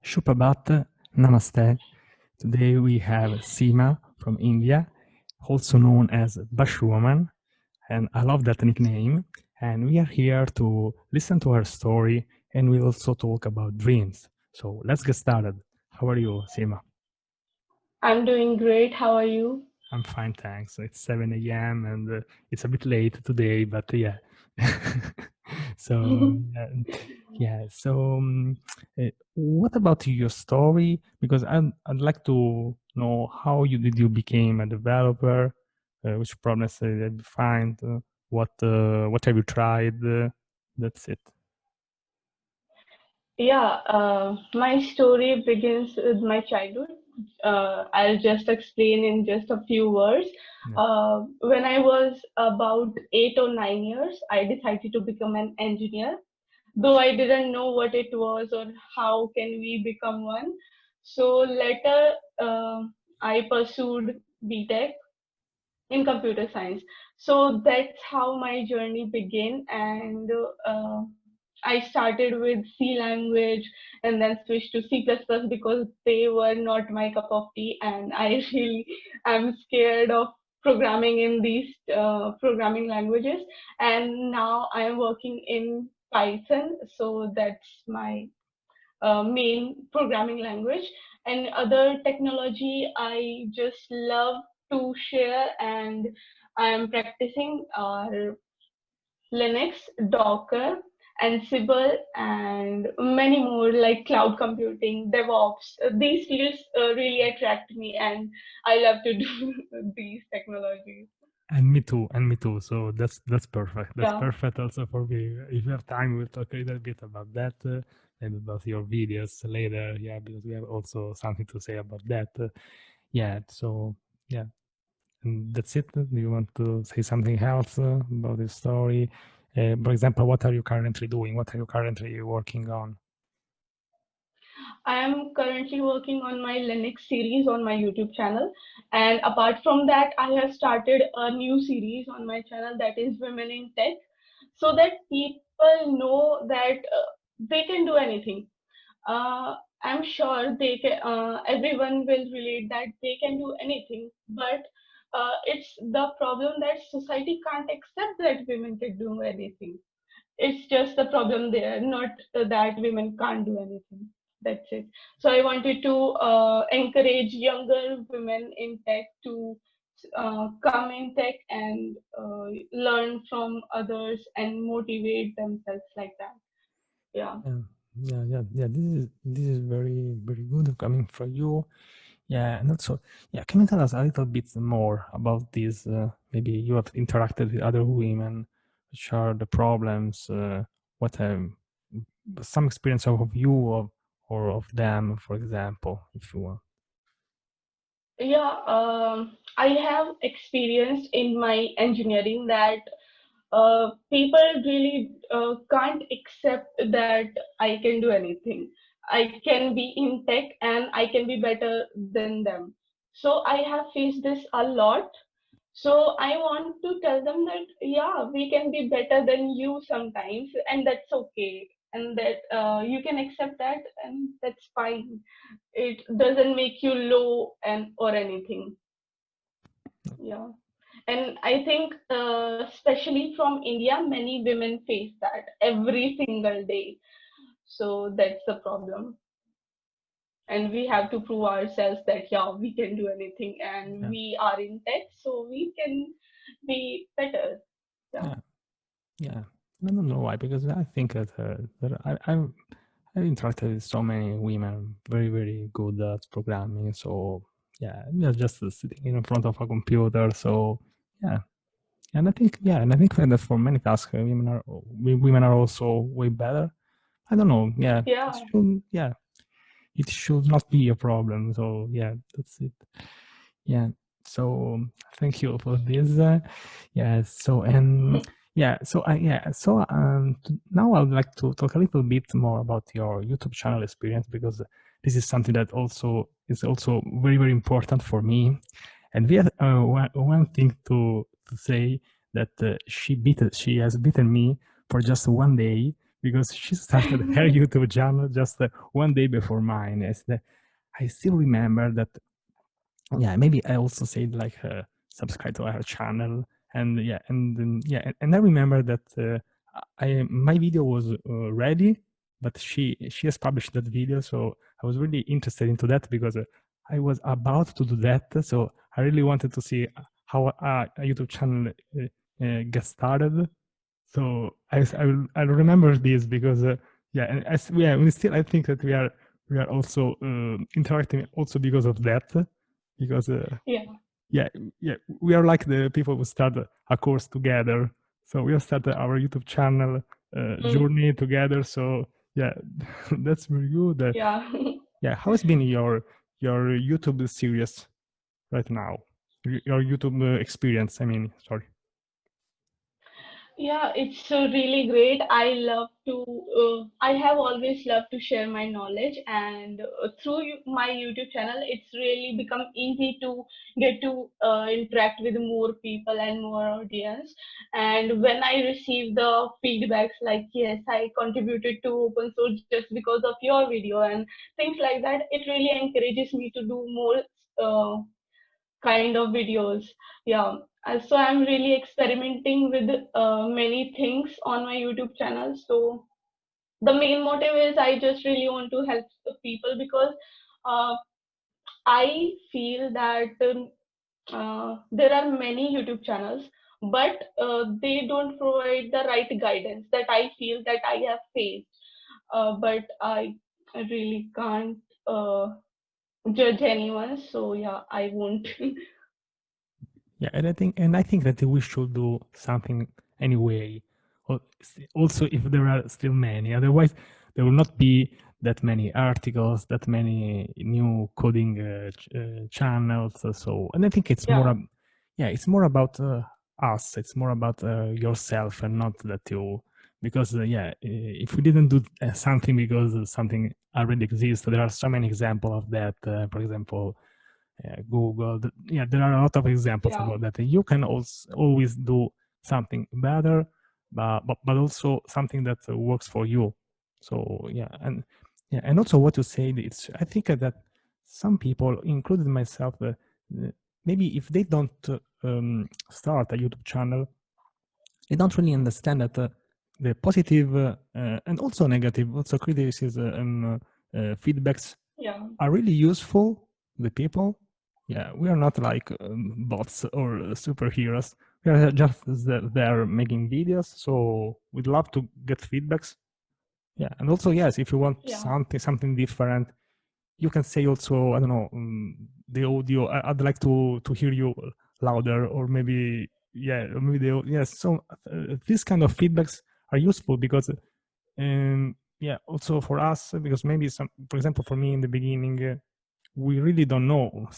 Shubhabat, Namaste. Today we have Seema from India, also known as Bashu Woman, and I love that nickname. And we are here to listen to her story, and we'll also talk about dreams. So let's get started. How are you, Seema? I'm doing great. How are you? I'm fine, thanks. It's 7 a.m. and it's a bit late today, but yeah. so yeah, yeah. So what about your story? Because I'd like to know how you became a developer, which problems have you find, what have you tried? That's it. Yeah, my story begins with my childhood. I'll just explain in just a few words. Yeah. When I was about 8 or 9 years, I decided to become an engineer, though I didn't know what it was or how can we become one. So later, I pursued BTech in computer science. So that's how my journey began, and I started with C language and then switched to C++ because they were not my cup of tea, and I really am scared of programming in these programming languages. And now I am working in Python, so that's my main programming language. And other technology I just love to share and I am practicing are Linux, Docker, Ansible, and many more like cloud computing, DevOps. These fields really attract me, and I love to do these technologies. And me too, and me too. So that's perfect. That's Yeah. perfect also for me. If you have time, we'll talk a little bit about that, maybe about your videos later. Yeah, because we have also something to say about that. Yeah. So yeah, and that's it. Do you want to say something else about the story? For example, what are you currently doing? What are you currently working on? I am currently working on my Linux series on my YouTube channel. And apart from that, I have started a new series on my channel that is Women in Tech, so that people know that they can do anything. I'm sure everyone will relate that they can do anything, but it's the problem that society can't accept that women can do anything. It's just the problem there, not that women can't do anything. That's it. So I wanted to encourage younger women in tech to come in tech and learn from others and motivate themselves like that. Yeah. Yeah, yeah. This is very good coming from you. Yeah, and also, yeah, can you tell us a little bit more about this? Maybe you have interacted with other women, which are the problems, what some experience of you or of them, for example, if you want. Yeah, I have experienced in my engineering that people really can't accept that I can do anything. I can be in tech and I can be better than them. So I have faced this a lot. So I want to tell them that yeah, we can be better than you sometimes, and that's okay, and that you can accept that, and that's fine. It doesn't make you low and or anything. Yeah. And I think, especially from India, many women face that every single day. So that's the problem. And we have to prove ourselves that, yeah, we can do anything and Yeah, we are in tech, so we can be better. Yeah. yeah, yeah. I don't know why, because I think that I've interacted with so many women, very good at programming. So yeah, we are just sitting in front of a computer. So yeah, and I think that for many tasks, women are also way better. I don't know. Yeah, Yeah. it should not be a problem. So yeah, that's it. Yeah. So thank you for this. Yeah. So and yeah. So I yeah. So now I would like to talk a little bit more about your YouTube channel experience, because this is something that also is also very important for me. And we have one thing to say, that she has beaten me for just one day, because she started her YouTube channel just one day before mine. I still remember that. Yeah, maybe I also said like subscribe to her channel, and yeah, and then, yeah, and I remember that I my video was ready, but she has published that video, so I was really interested into that because I was about to do that, so I really wanted to see how a YouTube channel gets started. So I remember this because yeah, and yeah, we still I think that we are also interacting also because of that, because Yeah. yeah, yeah, we are like the people who start a course together. So we have started our YouTube channel Mm, journey together. So yeah, that's very good. yeah. Yeah, how has been your YouTube series right now? Your YouTube experience? I mean, sorry. Yeah, it's really great. I have always loved to share my knowledge, and through my YouTube channel, it's really become easy to get to interact with more people and more audience. And when I receive the feedbacks like, yes, I contributed to open source just because of your video and things like that, it really encourages me to do more uh, kind of videos. Yeah. So I'm really experimenting with many things on my YouTube channel. So the main motive is I just really want to help the people because uh, I feel that there are many YouTube channels, but they don't provide the right guidance that I feel that I have faced. But I really can't judge anyone. So yeah, I won't. Yeah, and I think that we should do something anyway. Also, if there are still many, otherwise there will not be that many articles, that many new coding channels. So, and I think it's more, Yeah. yeah, it's more about us. It's more about yourself, and not that you. Because yeah, if we didn't do something because something already exists, there are so many examples of that. For example, Google. Yeah, there are a lot of examples Yeah. about that. You can also always do something better, but also something that works for you. So yeah, and also what you said. It's I think that some people, including myself, maybe if they don't start a YouTube channel, they don't really understand that the positive and also negative, also criticism and feedbacks Yeah. are really useful to the people. Yeah, we are not like bots or superheroes. We are just there making videos. So we'd love to get feedbacks. Yeah, and also yes, if you want Yeah. something different, you can say also I don't know the audio. I'd like to hear you louder, or maybe yeah, or maybe yes. So these kind of feedbacks are useful because yeah, also for us because maybe some, for example, for me in the beginning. We really don't know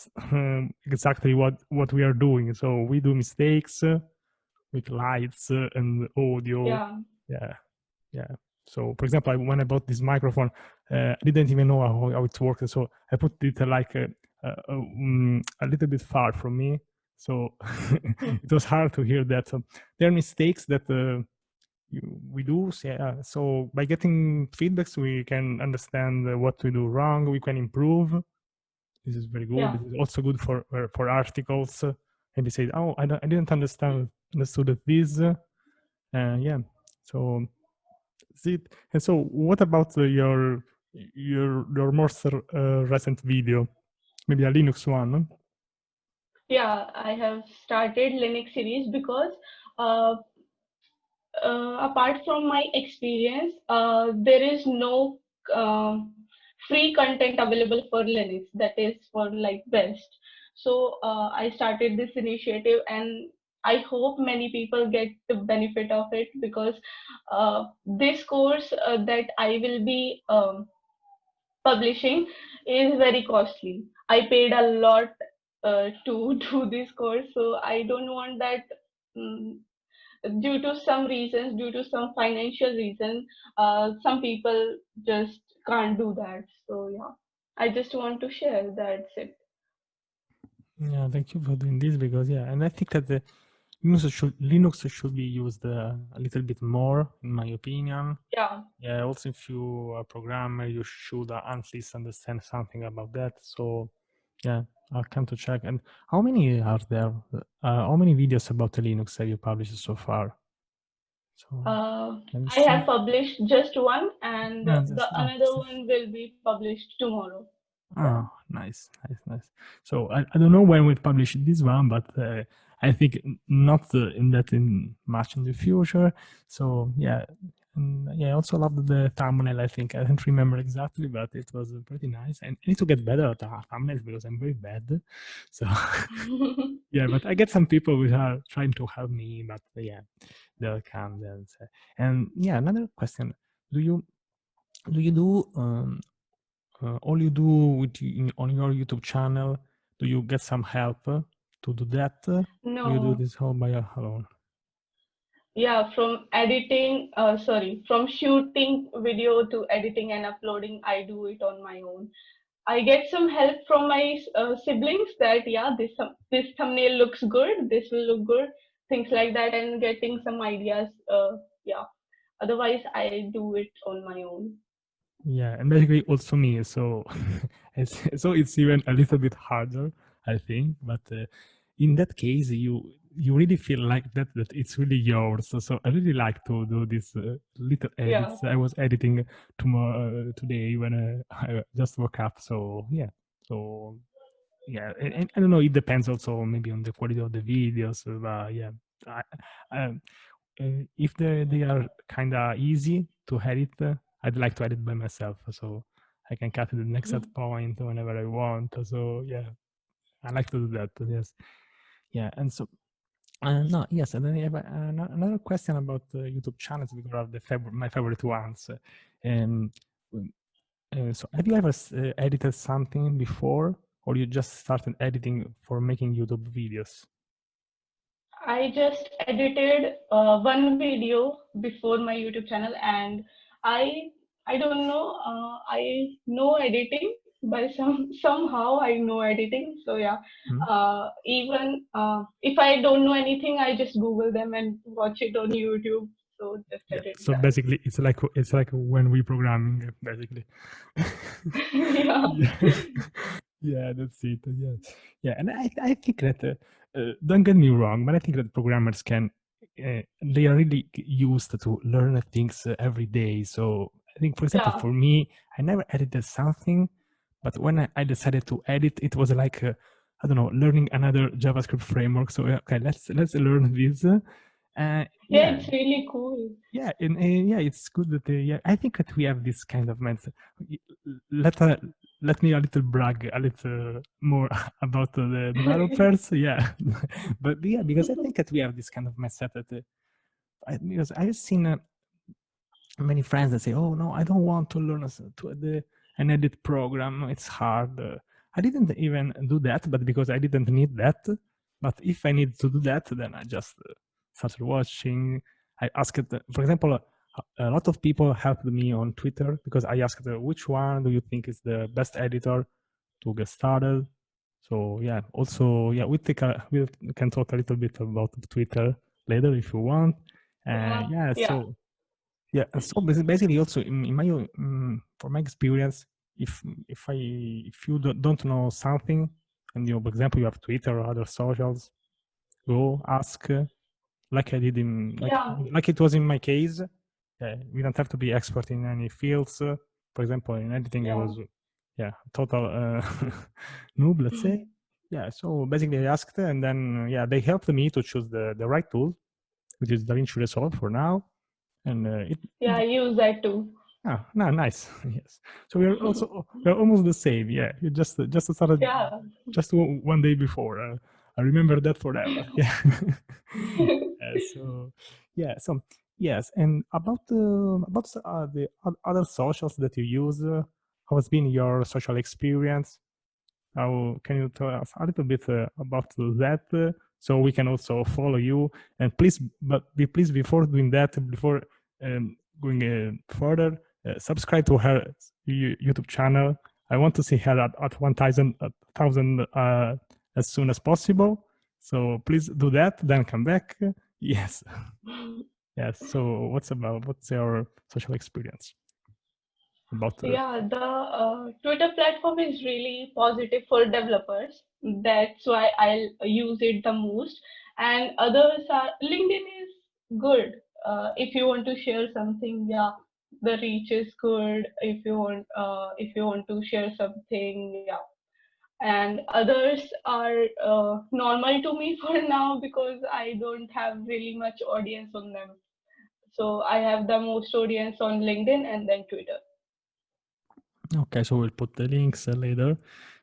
exactly what we are doing. So we do mistakes with lights and audio. Yeah. Yeah, yeah. So for example, when I bought this microphone, I didn't even know how it worked. So I put it like a little bit far from me. So it was hard to hear that. So there are mistakes that we do. So, yeah. So by getting feedbacks, we can understand what we do wrong. We can improve. This is very good. Yeah. This is also good for articles. Maybe say, oh, I didn't understood this. Yeah. So that's it. And so, what about your most recent video? Maybe a Linux one. Yeah. I have started Linux series because uh, apart from my experience, there is no free content available for Linux that is for like best. So I started this initiative, and I hope many people get the benefit of it because this course that I will be publishing is very costly. I paid a lot to do this course, so I don't want that. mm Due to some reasons, due to some financial reason, some people just can't do that. So yeah, I just want to share. That's it. Yeah, thank you for doing this because yeah, and I think that Linux should be used a little bit more, in my opinion. Yeah. Yeah, also if you are a programmer, you should at least understand something about that. So yeah, I'll come to check. And how many are there? How many videos about Linux have you published so far? So let me I see. have published just one, and Yeah, the another one will be published tomorrow. Yeah. Nice, nice, nice. So I don't know when we publish this one, but I think not in that in much in the future. So yeah, and yeah, I also loved the thumbnail. I think I don't remember exactly, but it was pretty nice. And I need to get better at thumbnails because I'm very bad. So yeah, but I get some people who are trying to help me, but yeah, they'll come. And yeah, another question: Do you do all you do on your YouTube channel? Do you get some help to do that? Or you do No. this all by your alone? Yeah, from shooting video to editing and uploading, I do it on my own. I get some help from my siblings that yeah, this thumbnail looks good, this will look good, things like that, and getting some ideas. Yeah. Otherwise, I do it on my own. Yeah, and basically also me. So it's even a little bit harder, I think. But in that case, you really feel like that it's really yours. So I really like to do these little Yeah. edits. I was editing tomorrow today when I just woke up. So yeah, so yeah, and I don't know. It depends also maybe on the quality of the videos. But yeah, I, um, if they are kind of easy to edit, I'd like to edit by myself, so I can cut the next set point whenever I want. So yeah, I like to do that. Yes, yeah, and so. No, yes, and then I have another question about YouTube channels because are my favorite ones. Um, so, have you ever edited something before, or you just started editing for making YouTube videos? I just edited one video before my YouTube channel, and I I don't know. I know editing by somehow I know editing. So yeah, Hmm? even if I don't know anything, I just Google them and watch it on YouTube. So just Yeah. edit So that. basically, it's like when we programming, basically. Yeah, Yeah. Yeah, that's it. Yeah, yeah, and I think that don't get me wrong, but I think that programmers can they are really used to learn things every day. So I think, for example, yeah, for me, I never edited something, but when I decided to edit, it was like I don't know, learning another JavaScript framework. So okay, let's learn this. yeah. Yeah, It's really cool. yeah, and yeah, it's good that yeah, I think that we have this kind of mindset. Y- Let let me a little brag a little more about the developers. Yeah, but yeah, because I think that we have this kind of mindset that because I've seen many friends that say, "Oh no, I don't want to learn an edit program. It's hard." I didn't even do that, but because I didn't need that. But if I need to do that, then I just started watching. I asked, for example, a lot of people helped me on Twitter because I asked, "Which one do you think is the best editor to get started?" So yeah, also yeah, we can talk a little bit about Twitter later if you want. Yeah, Yeah, yeah, so yeah, so basically, also in my for my experience, if you don't know something, and you, for example, you have Twitter or other socials, go ask, like I did in yeah, like it was in my case. We don't have to be expert in any fields. For example, in editing, I yeah. was yeah total noob, let's say. Yeah, so basically, I asked, and then yeah, they helped me to choose the right tool, which is DaVinci Resolve for now, and Yeah, I use that too. ah, no, nice. Yes. So we're almost the same. Yeah. You just started Yeah. just one day before. I remember that forever. Yeah. So yeah. So yes. And about the other socials that you use, how has been your social experience? How can you tell us a little bit about that, so we can also follow you? And please, please before doing that, before going further, subscribe to her YouTube channel. I want to see her at 1,000 as soon as possible. So please do that, then come back. Yes. Yes. So what's your social experience about? Yeah, the Twitter platform is really positive for developers. That's why I'll use it the most. And others are LinkedIn is good. If you want to share something, yeah, the reach is good. If you want to share something, yeah. And others are normal to me for now because I don't have really much audience on them. So I have the most audience on LinkedIn and then Twitter. Okay, so we'll put the links later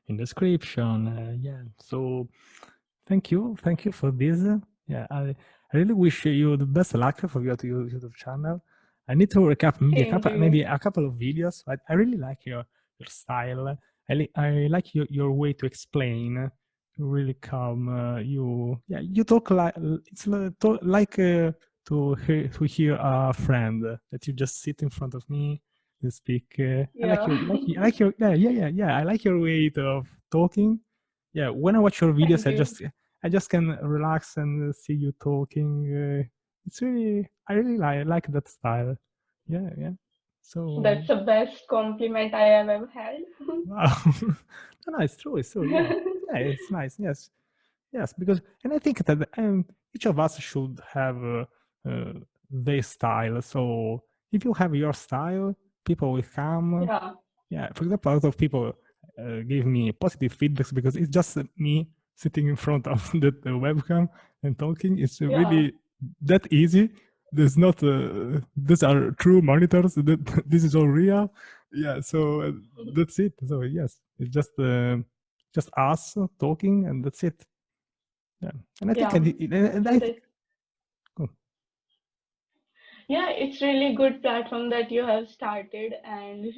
in description. Yeah. So thank you for this. Yeah, I really wish you the best luck for your YouTube channel. I need to recap Same to you. maybe a couple of videos. I really like your style. I like your way to explain. Really calm. You talk like it's like to hear a friend that you just sit in front of me. You speak. I like Yeah. I like your yeah. I like your way of talking. Yeah, when I watch your videos, Thank you. I just can relax and see you talking. It's really, I really like that style. Yeah, yeah. So, That's the best compliment I have ever had. wow. No, it's true. It's true. Yeah, yeah. It's nice. Yes, yes. Because, and I think that each of us should have uh, their style. So, if you have your style, people will come. Yeah, Yeah, for example, a lot of people give me positive feedbacks because it's just me sitting in front of the webcam and talking. It's yeah. really that easy. There's not, these are true monitors. That this is all real. Yeah, so that's it. So yes, it's just us talking, and that's it. Yeah, and I think, Yeah. and I And think, oh, yeah, it's really good platform that you have started, and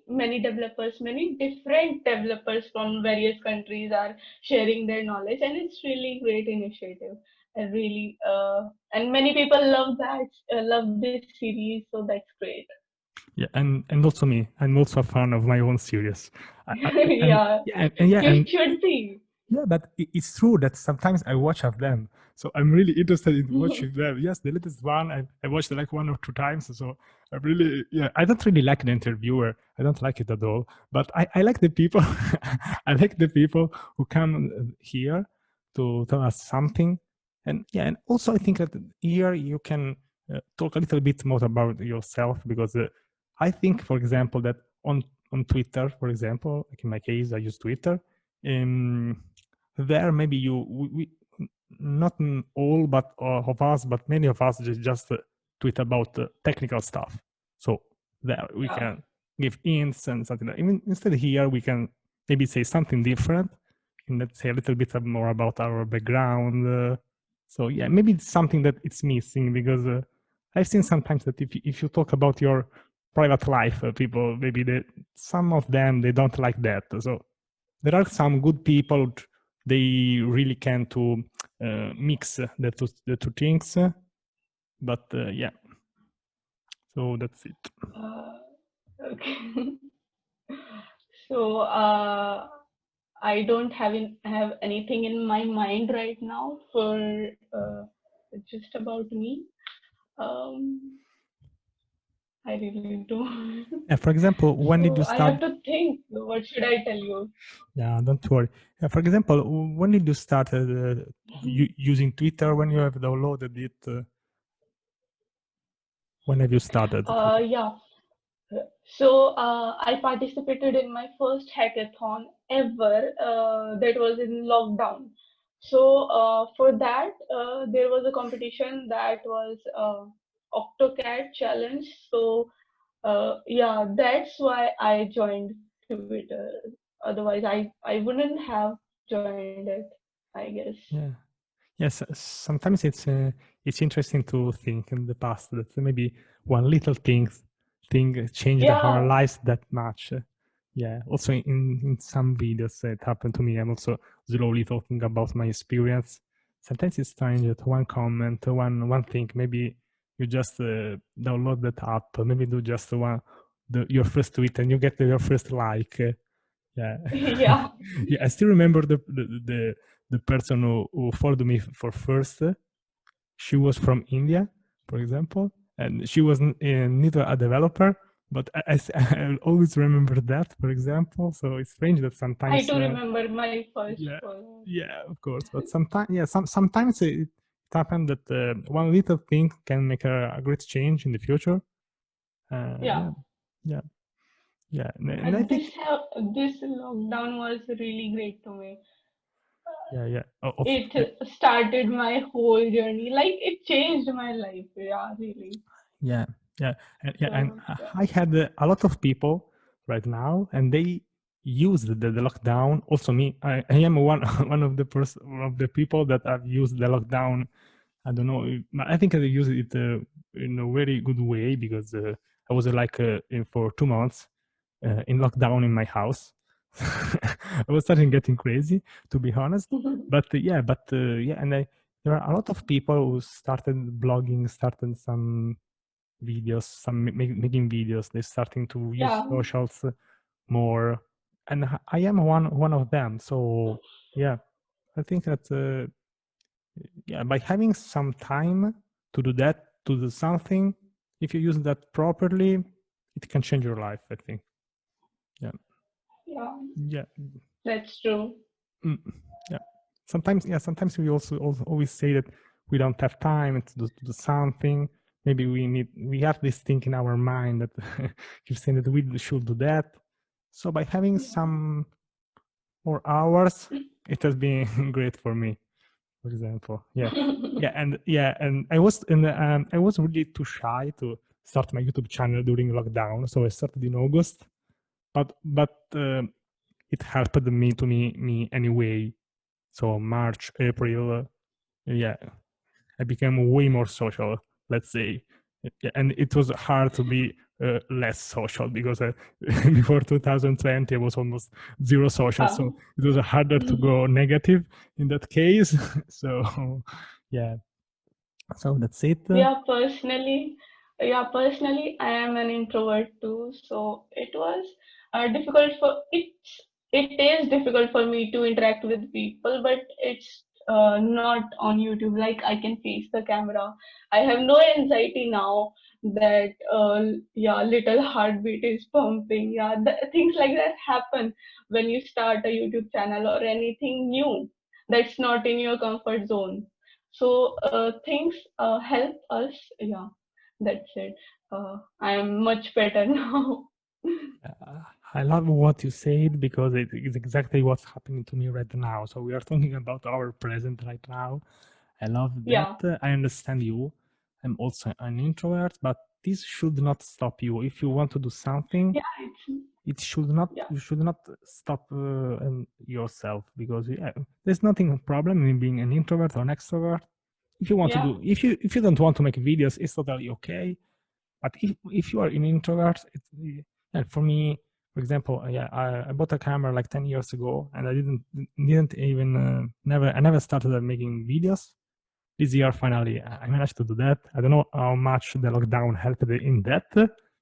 many developers, many different developers from various countries are sharing their knowledge, and it's really great initiative. And really, and many people love that, love this series, so that's great. yeah, and also me. I'm also a fan of my own series. And Yeah, yeah, and yeah, you and should be. yeah, but it's true that sometimes I watch of them. So I'm really interested in watching them. Yes, the latest one I watched like one or two times. So I really, yeah, I don't really like the interviewer. I don't like it at all. But I like the people. I like the people who come here to tell us something. And yeah, and also I think that here you can talk a little bit more about yourself because I think, for example, that on Twitter, for example, like in my case, I use Twitter. Um, there maybe not all but of us but many of us just tweet about technical stuff, so there we Yeah, can give hints and something like, even instead here we can maybe say something different and let's say a little bit more about our background, so yeah, maybe it's something that it's missing because I've seen sometimes that if you talk about your private life, people maybe some of them they don't like that, so there are some good people, they really can to mix the two things, but yeah, so that's it. uh, okay. So I don't have anything in my mind right now for just about me. Um, I really don't. Yeah, for example, when did So you I start? have to think. What should I tell you? Yeah, don't worry. For example, when did you start using Twitter? When you have downloaded it? When have you started Twitter? Yeah. So I participated in my first hackathon ever. That was in lockdown. So for that, there was a competition that was AutoCAD challenge. So yeah, that's why I joined Twitter. Otherwise, I wouldn't have joined it, I guess. Yeah. Yes, sometimes it's interesting to think in the past that maybe one little thing changed our Yeah, lives that much. Yeah. Also in some videos it happened to me. I'm also slowly talking about my experience. Sometimes it's strange that one comment, one thing, maybe you just download that app, maybe do just your first tweet and you get your first like. Yeah. Yeah, Yeah, I still remember the person who followed me for first. She was from India, for example, and she was neither a developer, but I always remember that, for example. So it's strange that I sometimes, do remember my first yeah, follower. yeah, of course, but sometimes, yeah, sometimes it happens that one little thing can make a great change in the future. Yeah, Yeah, yeah, yeah, and I and think, this lockdown was really great to me. yeah, It started my whole journey. Like it changed my life. Yeah, really. yeah, yeah, yeah, and So yeah, I had a lot of people right now, and they used the lockdown. Also, me, I am one one of the people that have used the lockdown. I don't know. I think I use it in a very good way because I was for 2 months in lockdown in my house. I was starting getting crazy, to be honest. But yeah, and there are a lot of people who started blogging, started some videos, some making videos. They're starting to use yeah, socials more, and I am one of them. So yeah, I think that yeah, by having some time to do that, to do something, if you use that properly, it can change your life. I think. Yeah, yeah. yeah, That's true. mm, yeah. Sometimes, yeah, sometimes we also always say that we don't have time to do something. Maybe we have this thing in our mind that you're saying that we should do that. So by having some more hours, it has been great for me, for example. Yeah, and I was really too shy to start my YouTube channel during lockdown, so I started in August. But it helped me anyway. So March, April, yeah, I became way more social, let's say. Yeah, and it was hard to be less social because before 2020 I was almost zero social, Yeah. so it was harder to go negative in that case. So yeah, so that's it. Yeah, personally, I am an introvert too. So it was difficult for it's it is difficult for me to interact with people, but it's not on YouTube. Like I can face the camera. I have no anxiety now that yeah, little heartbeat is pumping. Yeah, things like that happen when you start a YouTube channel or anything new that's not in your comfort zone. So things help us. Yeah, that's it. I am much better now. I love what you said because it is exactly what's happening to me right now. So we are talking about our present right now. I love that. Yeah, I understand you. I'm also an introvert, but this should not stop you. If you want to do something, yeah, it's it should not. yeah, You should not stop yourself because yeah, there's nothing problem in being an introvert or an extrovert. If you want to yeah, do, if you don't want to make videos, it's totally okay. But if you are an introvert, yeah, for me, for example, yeah, I bought a camera like 10 years ago, and I didn't even never I never started making videos. This year, finally, I managed to do that. I don't know how much the lockdown helped in that.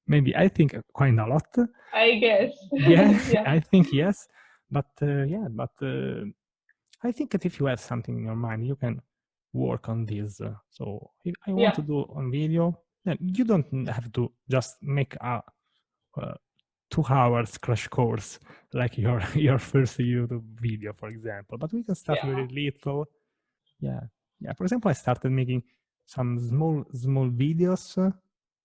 Maybe I think quite a lot. I guess. Yeah, Yeah, I think yes. But yeah, but I think that if you have something in your mind, you can work on this. So if I want yeah, to do on video, then you don't have to just make a uh, 2 hours crash course like your your first YouTube video, for example. But we can start yeah. very little. Yeah, yeah. For example, I started making some small videos.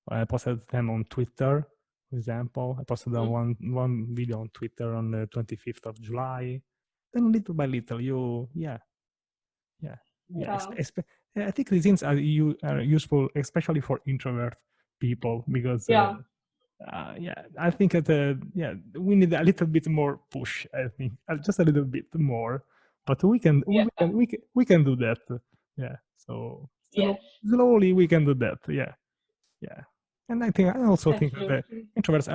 I posted them on Twitter. For example, I posted Mm, one video on Twitter on the 25th of July. Then little by little, yeah, yeah. yeah, I think these things are useful, especially for introvert people, because yeah, yeah, I think that yeah, we need a little bit more push. I think just a little bit more, but yeah. we can do that. Yeah, so Yes, slowly we can do that. Yeah, yeah, and I also think that the absolutely. introverts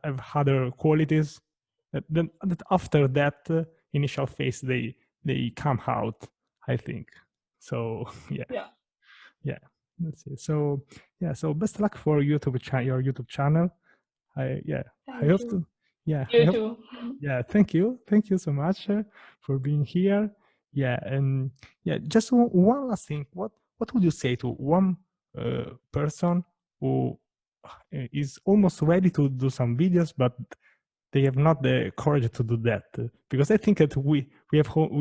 have other qualities that after that initial phase they come out. I think so. Yeah, Yeah. yeah. Let's see. So yeah, so best luck for your YouTube channel. I yeah, I Thank hope you. to yeah, I You hope. too. Yeah, thank you so much for being here. Yeah, and yeah, just one last thing. What would you say to one person who is almost ready to do some videos, but they have not the courage to do that? Because I think that we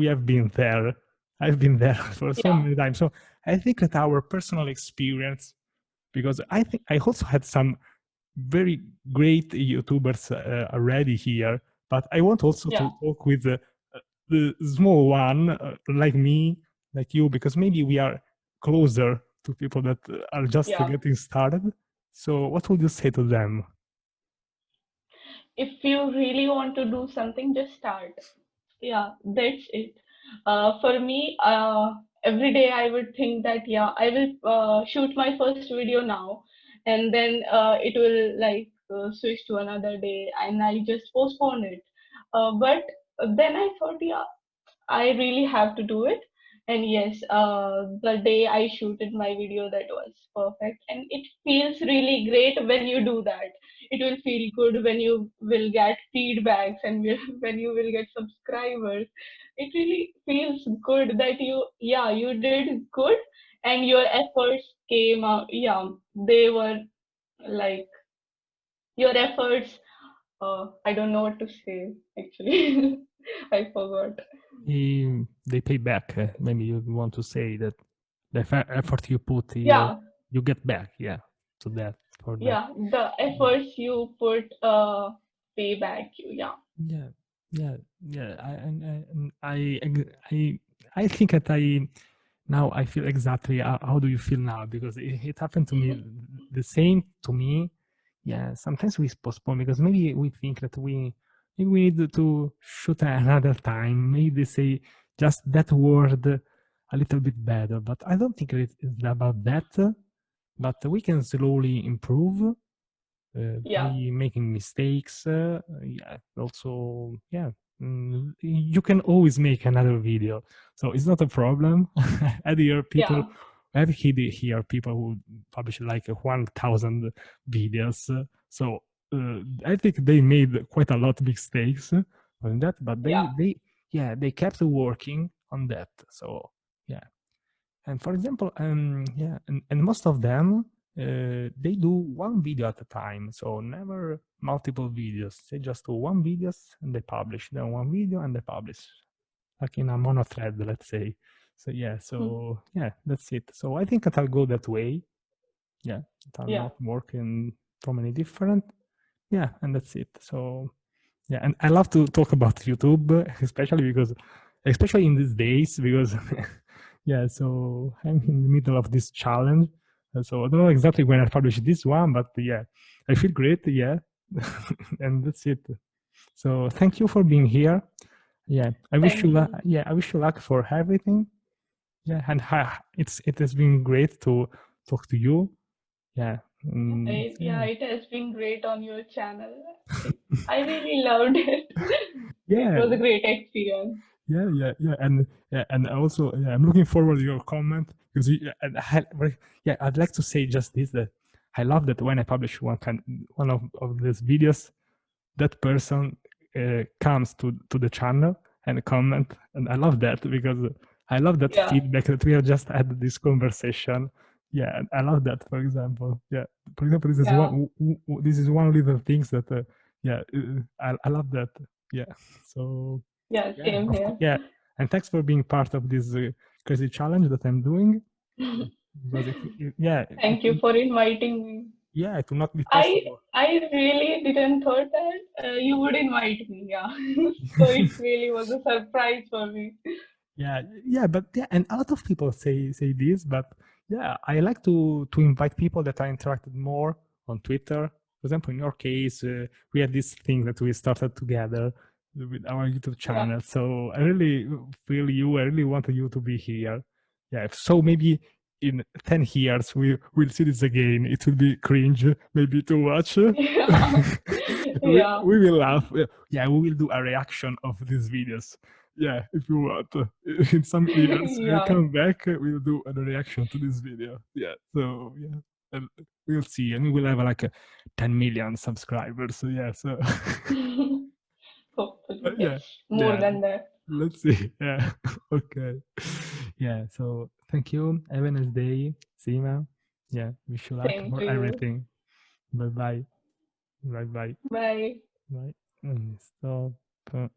have been there. I've been there for so Yeah, many times. So I think that our personal experience, because I think I also had some very great YouTubers already here, but I want also yeah, to talk with the small one like me, like you, because maybe we are closer to people that are just yeah. getting started. So, what would you say to them? If you really want to do something, just start. Yeah, that's it. For me, every day I would think that, yeah, I will shoot my first video now, and then it will like switch to another day, and I just postpone it. But then I thought, yeah, I really have to do it. And yes, the day I shooted my video, that was perfect. And it feels really great when you do that. It will feel good when you will get feedbacks and when you will get subscribers. It really feels good that yeah, you did good and your efforts came out. Yeah, they were like your efforts. I don't know what to say actually. I forgot. They pay back. Maybe you want to say that the effort you put, Yeah, you get back. Yeah, to that for that. yeah, the efforts you put pay back you. Yeah, Yeah, yeah, yeah. I think that I now I feel exactly how do you feel now, because it happened to me the same to me. Yeah, sometimes we postpone because maybe we think that maybe we need to shoot another time. Maybe they say just that word a little bit better, but I don't think it's about that. But we can slowly improve by yeah, making mistakes. Yeah, also, yeah, you can always make another video, so it's not a problem. I hear people, yeah, I hear people who publish like 1,000 videos. So I think they made quite a lot of mistakes on that, but yeah, yeah, they kept working on that. So yeah, and for example, yeah, and most of them they do one video at a time, so never multiple videos. They just do one videos and they publish, then one video and they publish, like in a mono thread, let's say. So yeah, that's it. So I think that I'll go that way. Yeah, that I'll yeah. not work in so many different. Yeah, and that's it. So yeah, and I love to talk about YouTube, especially especially in these days, because yeah, so I'm in the middle of this challenge. So I don't know exactly when I publish this one, but yeah, I feel great. Yeah, and that's it. So thank you for being here. Yeah, I wish you Thank luck. you. Yeah, I wish you luck for everything. Yeah, and it has been great to talk to you. Yeah, Yeah, yeah, it has been great on your channel. I really loved it. It yeah. was a great experience. And also, yeah, I'm looking forward to your comment because yeah, I'd like to say just this, that I love that when I publish one of these videos, that person comes to the channel and comment, and I love that because I love that Yeah, feedback that we have just had this conversation. Yeah, and I love that. For example, yeah, for example, yeah, this is one little things that yeah, I love that. Yeah, so yeah. yeah, Same here. yeah, and thanks for being part of this crazy challenge that I'm doing, because yeah, Thank you for inviting me. yeah, it will not be I possible. I really didn't thought that you would invite me. Yeah, so it really was a surprise for me. Yeah, yeah, but yeah, and a lot of people say this, but yeah, I like to invite people that I interacted more on Twitter. For example, in your case, we had this thing that we started together with our YouTube Yeah, channel. So I really feel you. I really want you to be here. Yeah, so maybe in 10 years we'll see this again. It will be cringe, maybe to watch. yeah, yeah, We will laugh. Yeah, we will do a reaction of these videos. Yeah, if you want. In some years, we'll yeah. come back. We'll do a reaction to this video. Yeah, so yeah, and we'll see, and we will have like 10 million subscribers. So yeah, so Yeah, More yeah. than that. Let's see. Yeah. Okay. Yeah. So thank you. Have a nice day, Seema. Yeah. Wish you luck Same for to you. everything. Bye bye. Bye bye. Bye. Bye. Stop.